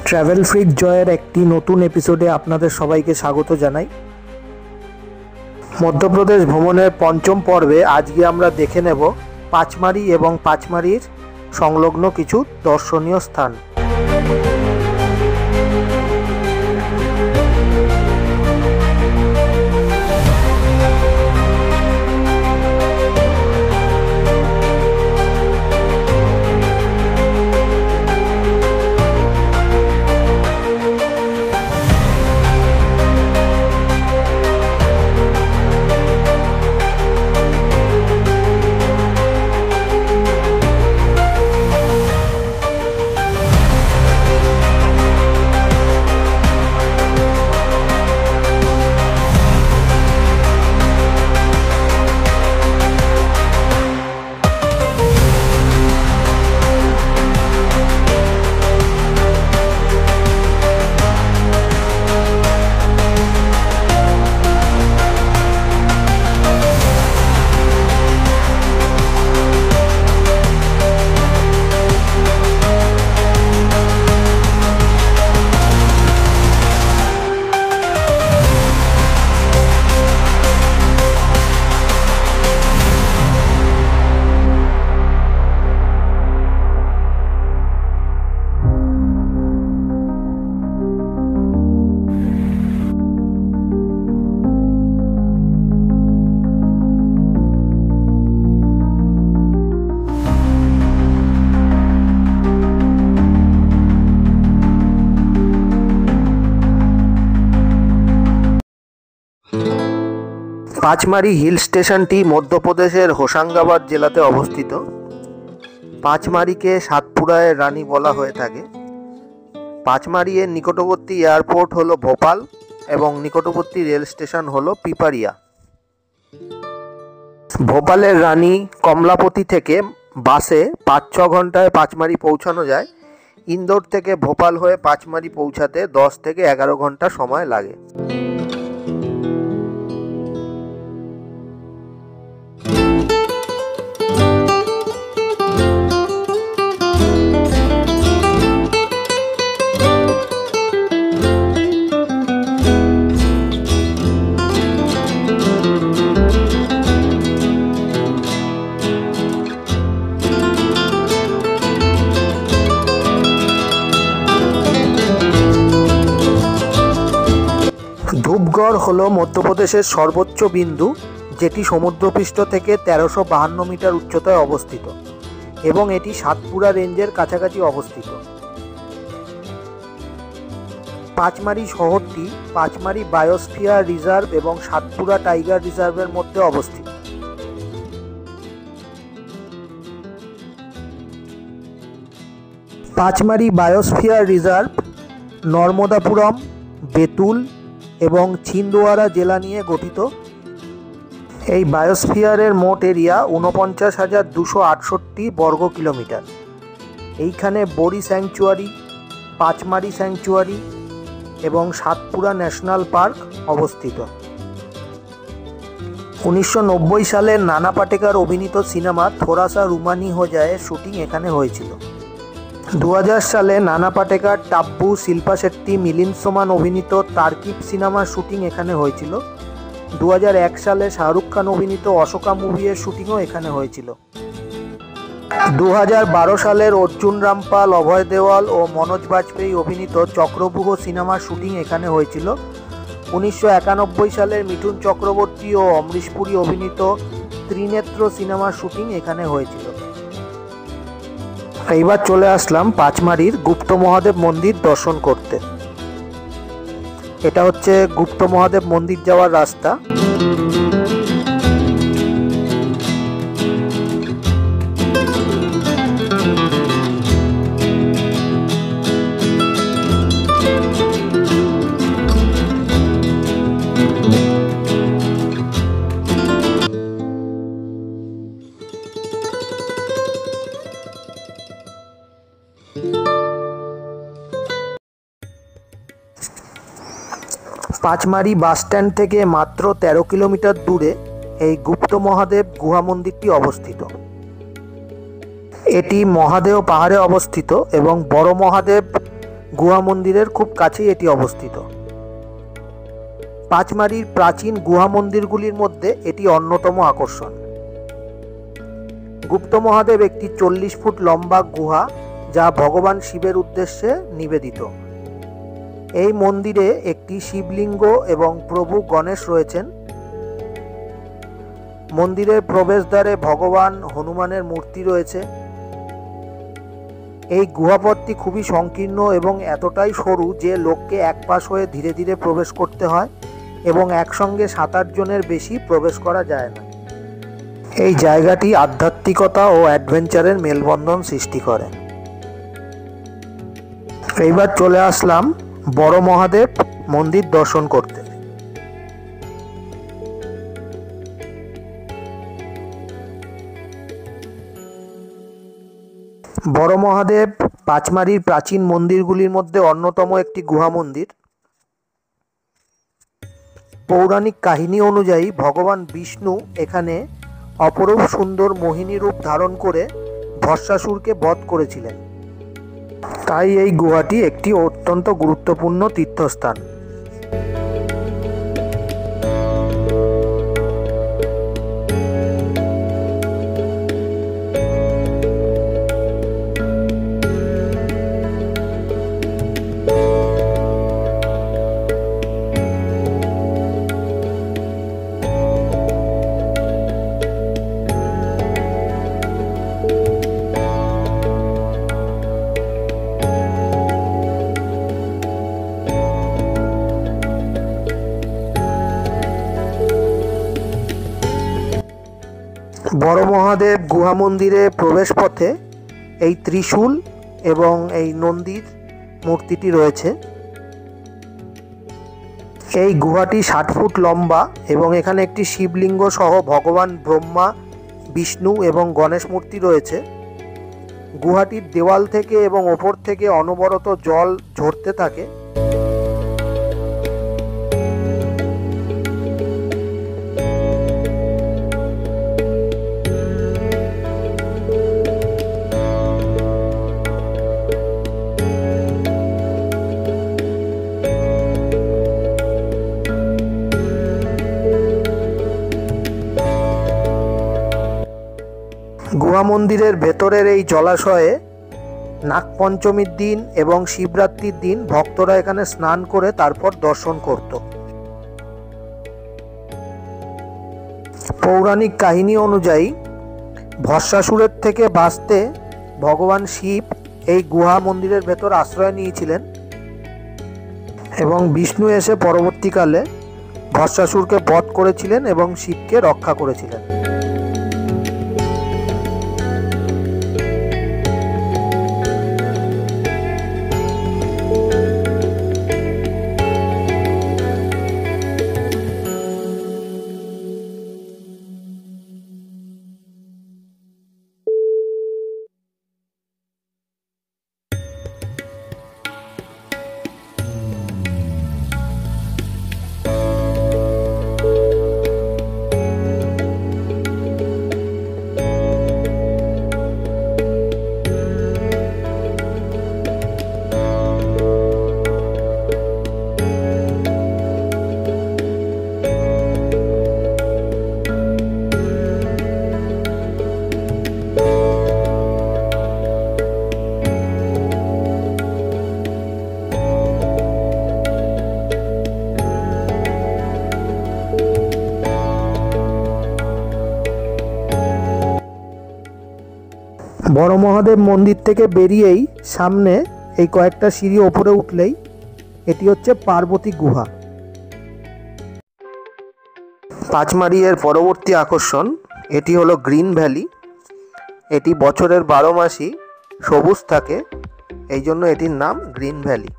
Travel freak জয়ের একটি নতুন এপিসোডে আপনাদের সবাইকে স্বাগত জানাই। মধ্যপ্রদেশ ভ্রমণের পঞ্চম পর্বে আজকে আমরা দেখে নেব পাঁচমারি এবং পাঁচমারির সংলগ্ন কিছু দর্শনীয় স্থান। পাঁচমারি হিল স্টেশনটি মধ্যপ্রদেশের হোশাঙ্গাবাদ জেলাতে অবস্থিত। পাঁচমারিকে সাতপুরার রানী বলা হয়ে থাকে। পাঁচমারি এর নিকটবর্তী এয়ারপোর্ট হলো ভোপাল এবং নিকটবর্তী রেল স্টেশন হলো পিপারিয়া। ভোপালের রানী কমলাপতি থেকে বাসে 5-6 ঘন্টায় পাঁচমারি পৌঁছানো যায়। ইন্দোর থেকে ভোপাল হয়ে পাঁচমারি পৌঁছাতে 10 থেকে 11 ঘন্টা সময় লাগে। ধূপগড় হল মধ্যপ্রদেশের সর্বোচ্চ বিন্দু, যেটি সমুদ্রপৃষ্ঠ থেকে 1352 মিটার উচ্চতায় অবস্থিত এবং এটি সাতপুরা রেঞ্জের কাছাকাছি অবস্থিত। পাঁচমারি শহরটি পাঁচমারি বায়োস্ফিয়ার রিজার্ভ এবং সাতপুরা টাইগার রিজার্ভের মধ্যে অবস্থিত। পাঁচমারি বায়োস্ফিয়ার রিজার্ভ নর্মদাপুরম, বেতুল এবং ছিন্দওয়ারা জেলা নিয়ে গঠিত। এই বায়োস্ফিয়ারের মোট এরিয়া 49,268 বর্গ কিলোমিটার। এইখানে বোরি স্যাংচুয়ারি, পাঁচমারি স্যাংচুয়ারি এবং সাতপুরা ন্যাশনাল পার্ক অবস্থিত। 1990 সালে নানা পাটেকর অভিনীত সিনেমা থোড়া সা রুমানি হো জায়ে শুটিং এখানে হয়েছিল। 2000 সালে নানা পাটেকর, টাব্বু, শিল্পা শেট্টি, মিলিন্দ সোমান অভিনীত তারকিব সিনেমার শুটিং এখানে হয়েছিল। 2001 সালে শাহরুখ খান অভিনীত অশোকা মুভির শুটিংও এখানে হয়েছিল। 2012 সালের অর্জুন রামপাল, অভয় দেওয়াল ও মনোজ বাজপেয়ী অভিনীত চক্রব্যূহ সিনেমার শুটিং এখানে হয়েছিল। 1991 সালের মিঠুন চক্রবর্তী ও অমরিশ পুরী অভিনীত ত্রিনেত্র সিনেমার শুটিং এখানে হয়েছিল। এইবার চলে আসলাম পাঁচমারির গুপ্ত মহাদেব মন্দির দর্শন করতে। এটা হচ্ছে গুপ্ত মহাদেব মন্দির যাওয়ার রাস্তা। পাঁচমারি বাসস্ট্যান্ড থেকে মাত্র 13 কিলোমিটার দূরে এই গুপ্ত মহাদেব গুহা মন্দিরটি অবস্থিত। এটি মহাদেও পাহাড়ে অবস্থিত এবং বড় মহাদেব গুহা মন্দিরের খুব কাছেই এটি অবস্থিত। পাঁচমারির প্রাচীন গুহা মন্দিরগুলির মধ্যে এটি অন্যতম আকর্ষণ। গুপ্ত মহাদেব একটি 40 ফুট লম্বা গুহা, যা ভগবান শিবের উদ্দেশ্যে নিবেদিত। এই মন্দিরে একটি শিবলিঙ্গ এবং প্রভু গণেশ রয়েছেন। মন্দিরের প্রবেশদ্বারে ভগবান হনুমানের মূর্তি রয়েছে। এই গুহাপথটি খুবই সংকীর্ণ এবং এতটাই সরু যে লোককে এক পাশ হয়ে ধীরে ধীরে প্রবেশ করতে হয় এবং একসঙ্গে 7-8 জনের বেশি প্রবেশ করা যায় না। এই জায়গাটি আধ্যাত্মিকতা ও অ্যাডভেঞ্চারের মেলবন্ধন সৃষ্টি করে। এইবার চলে আসলাম বড় মহাদেব মন্দির দর্শন করতে। বড় মহাদেব পাঁচমারির প্রাচীন মন্দিরগুলির মধ্যে অন্যতম একটি গুহা মন্দির। পৌরাণিক কাহিনী অনুযায়ী ভগবান বিষ্ণু এখানে অপরূপ সুন্দর মোহিনী রূপ ধারণ করে ভস্মাসুরকে বধ করেছিলেন। তাই এই গুহাটি একটি অত্যন্ত গুরুত্বপূর্ণ তীর্থস্থান। বড় মহাদেব গুহা মন্দিরে প্রবেশ পথে এই ত্রিশূল এবং এই নন্দীর মূর্তিটি রয়েছে। এই গুহাটি 60 ফুট লম্বা এবং এখানে একটি শিবলিঙ্গ সহ ভগবান ব্রহ্মা, বিষ্ণু এবং গণেশ মূর্তি রয়েছে। গুহাটির দেওয়াল থেকে এবং ওপর থেকে অনবরত জল ঝরতে থাকে। গুহা মন্দিরের ভেতরের এই জলাশয়ে নাগপঞ্চমীর দিন এবং শিবরাত্রির দিন ভক্তরা এখানে স্নান করে তারপর দর্শন করত। পৌরাণিক কাহিনী অনুযায়ী ভস্মাসুরের থেকে বাঁচতে ভগবান শিব এই গুহা মন্দিরের ভেতর আশ্রয় নিয়েছিলেন এবং বিষ্ণু এসে পরবর্তীকালে ভস্মাসুরকে বধ করেছিলেন এবং শিবকে রক্ষা করেছিলেন। বড় মহাদেব মন্দির থেকে বেরিয়েই সামনে এই কয়েকটা সিঁড়ি ওপরে উঠলেই এটি হচ্ছে পার্বতী গুহা। পাঁচমারি এর পরবর্তী আকর্ষণ এটি হলো গ্রিন ভ্যালি। এটি বছরের 12 মাসই সবুজ থাকে, এই জন্য এটির নাম গ্রিন ভ্যালি।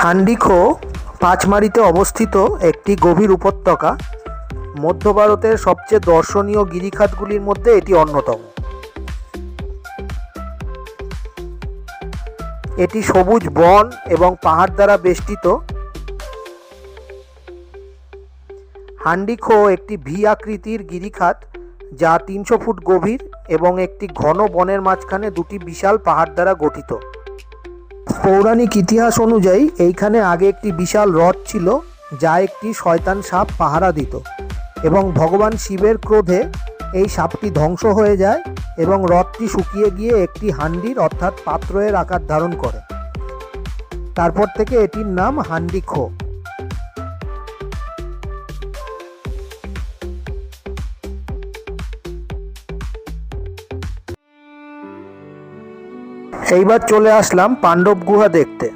হান্ডিখো পাঁচমারিতে অবস্থিত একটি গভীর উপত্যকা। মধ্য ভারতের সবচেয়ে দর্শনীয় গিরিখাতগুলির মধ্যে এটি অন্যতম। এটি সবুজ বন এবং পাহাড় দ্বারা বেষ্টিত। হান্ডিখো একটি ভি আকৃতির গিরিখাত যা 300 ফুট গভীর এবং একটি ঘন বনের মাঝখানে দুটি বিশাল পাহাড় দ্বারা গঠিত। পৌরাণিক ইতিহাস অনুযায়ী এইখানে আগে একটি বিশাল হ্রদ ছিল, যা একটি শয়তান সাপ পাহারা দিত এবং ভগবান শিবের ক্রোধে এই সাপটি ধ্বংস হয়ে যায় এবং হ্রদটি শুকিয়ে গিয়ে একটি হান্ডির অর্থাৎ পাত্রের আকার ধারণ করে। তারপর থেকে এটির নাম হান্ডিখো। এইবার চলে আসলাম পাণ্ডব গুহা দেখতে।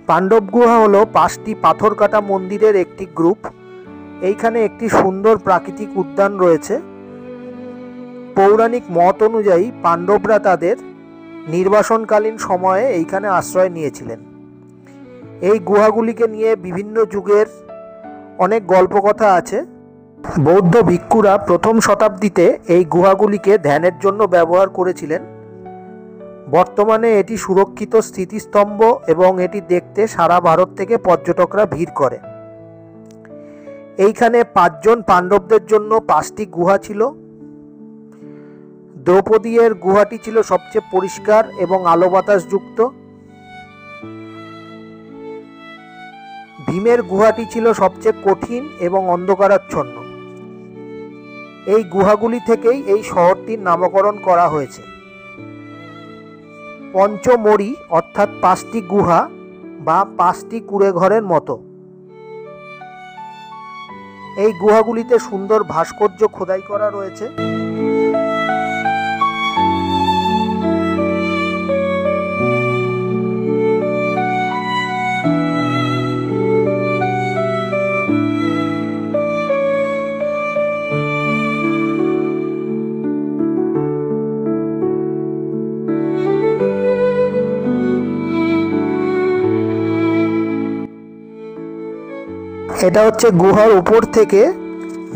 পাণ্ডব গুহা হলো 5টি পাথর কাটা মন্দিরের একটি গ্রুপ। এইখানে একটি সুন্দর প্রাকৃতিক উদ্যান রয়েছে। পৌরাণিক মত অনুযায়ী পাণ্ডবরা তাদের নির্বাসনকালীন সময়ে এইখানে আশ্রয় নিয়েছিলেন। এই গুহাগুলিকে নিয়ে বিভিন্ন যুগের অনেক গল্পকথা আছে। বৌদ্ধ ভিক্ষুরা প্রথম শতাব্দীতে এই গুহাগুলিকে ধ্যানের জন্য ব্যবহার করেছিলেন। বর্তমানে এটি সুরক্ষিত স্মৃতিস্তম্ভ এবং এটি দেখতে সারা ভারত থেকে পর্যটকরা ভিড় করে। এইখানে 5 জন পাণ্ডবদের জন্য 5টি গুহা ছিল। দ্রৌপদীর গুহাটি ছিল সবচেয়ে পরিষ্কার এবং আলো বাতাস যুক্ত। ভীমের গুহাটি ছিল সবচেয়ে কঠিন এবং অন্ধকারাচ্ছন্ন। এই গুহাগুলি থেকেই এই শহরটির নামকরণ করা হয়েছে। পঞ্চমড়ি অর্থাৎ 5টি গুহা বা 5টি কুঁড়েঘরের মতো। এই গুহাগুলিতে সুন্দর ভাস্কর্য খোদাই করা রয়েছে। এটা হচ্ছে গুহার উপর থেকে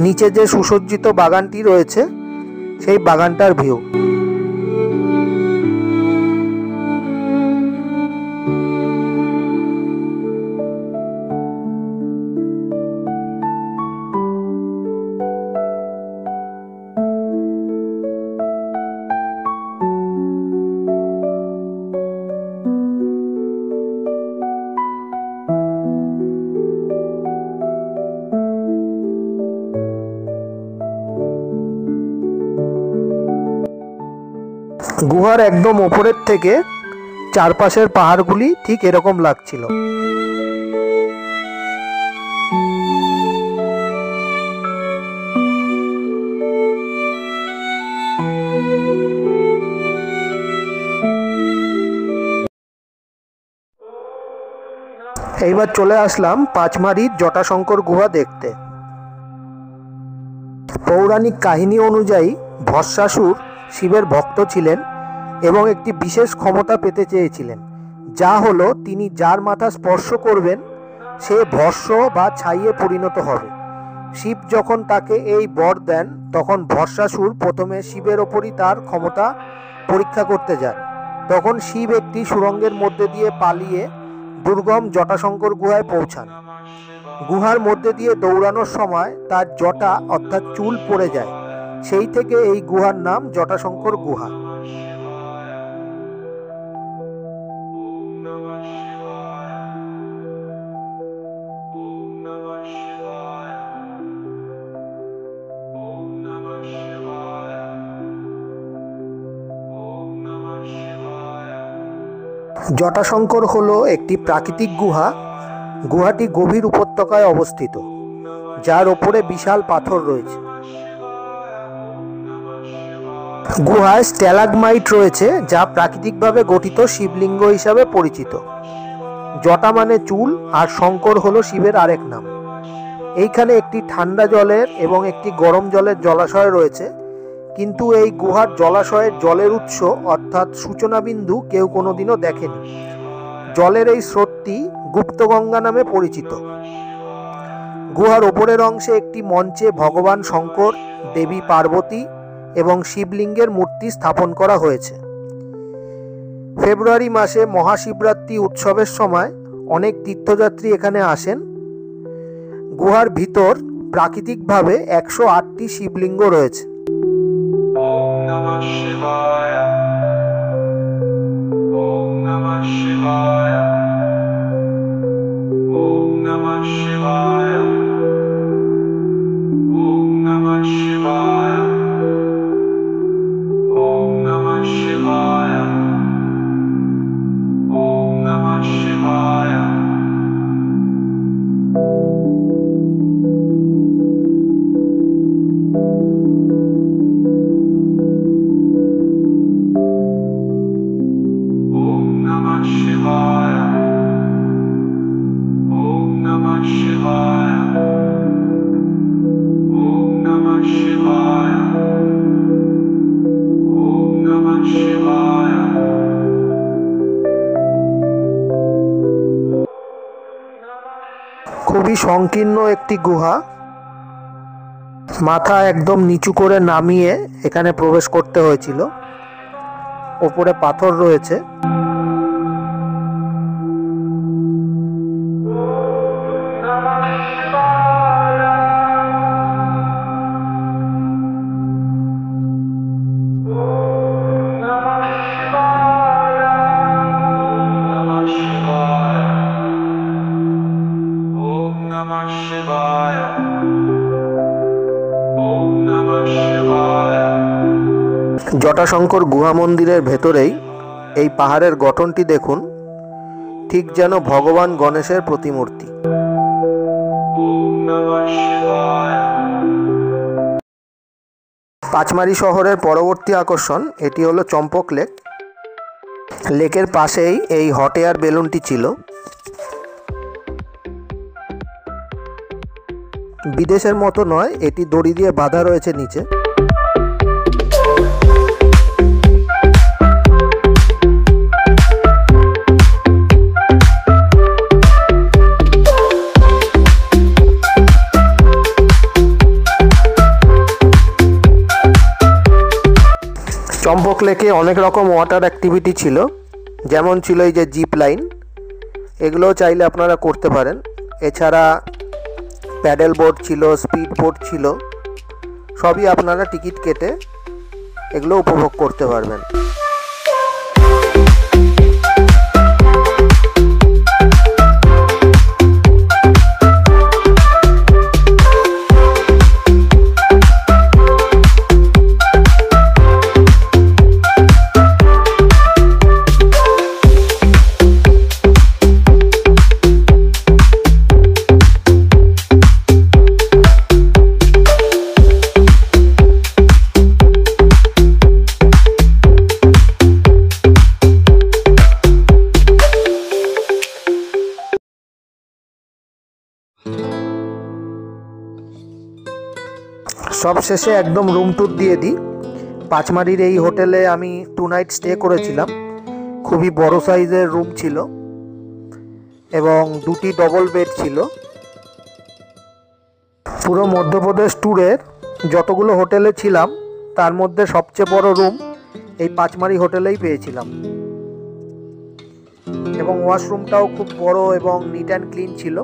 নিচে যে সুসজ্জিত বাগানটি রয়েছে সেই বাগানটার ভিউ। গুহার একদম ওপরের থেকে চারপাশের পাহাড়গুলি ঠিক এরকম লাগছিল। এইবার চলে আসলাম পাঁচমারির জটাশঙ্কর গুহা দেখতে। পৌরাণিক কাহিনী অনুযায়ী ভস্মাসুর শিবের ভক্ত ছিলেন এবং একটি বিশেষ ক্ষমতা পেতে চেয়েছিলেন, যা হলো তিনি যার মাথা স্পর্শ করবেন সে ভস্ম বা ছাইয়ে পরিণত হবে। শিব যখন তাকে এই বর দেন তখন ভস্মাসুর প্রথমে শিবের ওপরই তার ক্ষমতা পরীক্ষা করতে যান। তখন শিব একটি সুড়ঙ্গের মধ্যে দিয়ে পালিয়ে দুর্গম জটাশঙ্কর গুহায় পৌঁছান। গুহার মধ্যে দিয়ে দৌড়ানোর সময় তার জটা অর্থাৎ চুল পড়ে যায়। সেই থেকে এই গুহার নাম জটাশঙ্কর গুহা। জটাশঙ্কর হলো একটি প্রাকৃতিক গুহা। গুহাটি গভীর উপত্যকায় অবস্থিত, যার ওপরে বিশাল পাথর রয়েছে। গুহায় স্ট্যালাগমাইট রয়েছে, যা প্রাকৃতিকভাবে গঠিত শিবলিঙ্গ হিসাবে পরিচিত। জটা মানে চুল, আর শঙ্কর হলো শিবের আরেক নাম। এইখানে একটি ঠান্ডা জলের এবং একটি গরম জলের জলাশয় রয়েছে, কিন্তু এই গুহার জলাশয়ের জলের উৎস অর্থাৎ সূচনা বিন্দু কেউ কোনোদিনও দেখেনি। জলের এই স্রোতটি গুপ্তগঙ্গা নামে পরিচিত। গুহার ওপরের অংশে একটি মঞ্চে ভগবান শঙ্কর, দেবী পার্বতী এবং শিবলিঙ্গের মূর্তি স্থাপন করা হয়েছে। ফেব্রুয়ারি মাসে মহাশিবরাত্রি উৎসবের সময় অনেক তীর্থযাত্রী এখানে আসেন। গুহার ভিতর প্রাকৃতিকভাবে 108টি শিবলিঙ্গ রয়েছে। Namah Shivaya. Om Namah Shivaya. Om Namah Shivaya. Om Namah Shivaya. Om Namah Shivaya. Om Namah Shivaya. Om Namah Shivaya. Om Namah Shivaya. Om Namah Shivaya. Om Namah Shivaya. খুবই সংকীর্ণ একটি গুহা। মাথা একদম নিচু করে নামিয়ে এখানে প্রবেশ করতে হয়েছিল। ওপরে পাথর রয়েছে। জটাশঙ্কর গুহা মন্দিরের ভেতরেই এই পাহাড়ের গঠনটি দেখুন, ঠিক যেন ভগবান গণেশের প্রতিমূর্তি। পাঁচমারি শহরের পরবর্তী আকর্ষণ এটি হলো চম্পক লেক। লেকের পাশেই এই হট এয়ার বেলুনটি ছিল। বিদেশের মতো নয়, এটি দড়ি দিয়ে বাঁধা রয়েছে নিচে। চম্পক লেকে অনেক রকম ওয়াটার অ্যাক্টিভিটি ছিল, যেমন ছিল এই যে জিপ লাইন, এগুলোও চাইলে আপনারা করতে পারেন। এছাড়া প্যাডেল বোট ছিল, স্পিড বোট ছিল, সবই আপনারা টিকিট কেটে এগুলো উপভোগ করতে পারবেন। সবশেষে একদম রুম ট্যুর দিয়ে দিই। পাঁচমারির এই হোটেলে আমি 2 নাইট স্টে করেছিলাম। খুবই বড় সাইজের রুম ছিল এবং 2টি ডবল বেড ছিল। পুরো মধ্যপ্রদেশ ট্যুরের যতগুলো হোটেলে ছিলাম তার মধ্যে সবচেয়ে বড় রুম এই পাঁচমারি হোটেলেই পেয়েছিলাম, এবং ওয়াশরুমটাও খুব বড় এবং নিট অ্যান্ড ক্লিন ছিল।